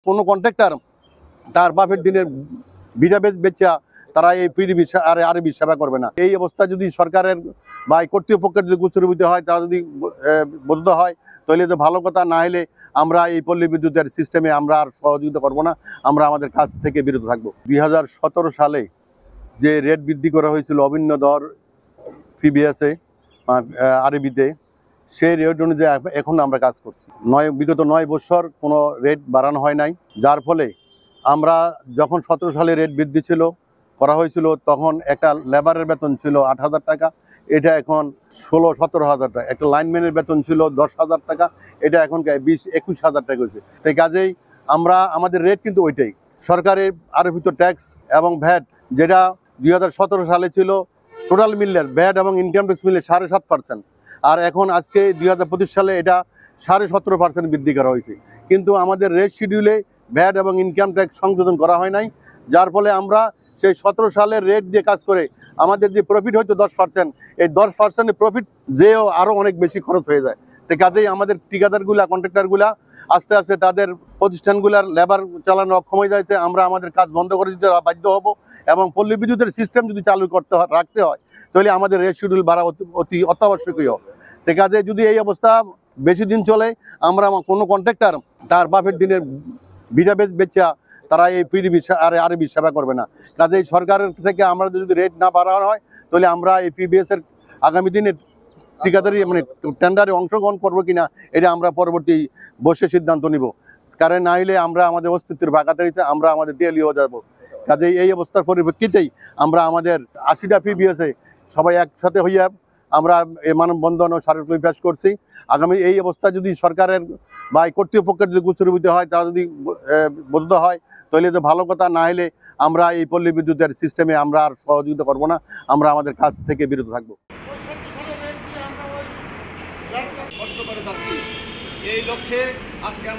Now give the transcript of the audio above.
কোনো কন্ট্রাক্টর তার বাপের দিনের ভিটা বেচা তারা এই পিডিবি আরবি সেবা করবে না। এই অবস্থা যদি সরকারের বা কর্তৃপক্ষের যদি গুছরবিত হয়, তারা যদি বদ্ধ হয়, তাহলে তো ভালো কথা। না হলে আমরা এই পল্লী বিদ্যুতের সিস্টেমে আমরা আর সহযোগিতা করব না, আমরা আমাদের কাজ থেকে বিরত থাকবো। 2017 সালে যে রেট বৃদ্ধি করা হয়েছিল অভিন্ন দর পিবিএসে আরবিতে, সেই রেট অনুযায়ী এখন আমরা কাজ করছি। বিগত 9 বছর কোনো রেট বাড়ানো হয় নাই, যার ফলে আমরা যখন 17 সালে রেট বৃদ্ধি করা হয়েছিল, তখন একটা লেবারের বেতন ছিল 8,000 টাকা, এটা এখন 16-17,000 টাকা। একটা লাইনম্যানের বেতন ছিল 10,000 টাকা, এটা এখন 20-21,000 টাকা হয়েছে। তাই কাজেই আমাদের রেট কিন্তু ওইটাই। সরকারের আরোপিত ট্যাক্স এবং ভ্যাট যেটা 2017 সালে ছিল, টোটাল মিললে ভ্যাট এবং ইনকাম ট্যাক্স মিলে 7.5%, আর এখন আজকে 2025 সালে এটা 17.5% বৃদ্ধি করা হয়েছে। কিন্তু আমাদের রেট শিডিউলে ভ্যাট এবং ইনকাম ট্যাক্স সংযোজন করা হয় নাই, যার ফলে আমরা সেই 17 সালের রেট দিয়ে কাজ করে আমাদের যে প্রফিট হয়তো 10%, এই 10% প্রফিট যেও আরও অনেক বেশি খরচ হয়ে যায়। তো কাজেই আমাদের ঠিকাদারগুলা, কন্ট্রাক্টরগুলা আস্তে আস্তে তাদের প্রতিষ্ঠানগুলার লেবার চালানো অক্ষম হয়ে যাচ্ছে। আমরা আমাদের কাজ বন্ধ করে দিতে বাধ্য হব, এবং পল্লী বিদ্যুতের সিস্টেম যদি চালু রাখতে হয়, তাহলে আমাদের রেট শিডিউল বাড়া অতি অত্যাবশ্যকীয়। তো কাজে যদি এই অবস্থা বেশি দিন চলে, আমরা কোনো কন্ট্রাক্টর তার বাপের দিনের ভিটা বেচা তারা এই পিডিবি আরবি সেবা করবে না। কাজেই সরকারের থেকে আমরা যদি রেট না বাড়ানো হয়, তাহলে আমরা এই পিবিএস এর আগামী দিনে ঠিকাদারি টেন্ডারে অংশগ্রহণ করবো কিনা, এটা আমরা পরবর্তী বসে সিদ্ধান্ত নিব। কারণ না হলে আমরা আমাদের অস্তিত্বের বাঁকাতে আমরা আমাদের দেয়ালি হয়ে যাবো। কাজেই এই অবস্থার পরিপ্রেক্ষিতেই আমরা আমাদের 80টা পিবিএসে সবাই একসাথে হইয়া আমরা এই মানববন্ধন ও স্মারকলিপি পেশ করছি। আগামী এই অবস্থা যদি সরকারের বা কর্তৃপক্ষের যদি গুছরবিত হয়, তারা যদি বদ্ধ হয়, তাহলে তো ভালো কথা। না হলে আমরা এই পল্লী বিদ্যুতের সিস্টেমে আমরা আর সহযোগিতা করব না, আমরা আমাদের কাজ থেকে বিরত থাকবো। কষ্ট করে যাচ্ছি, এই লক্ষ্যে আজকে আমরা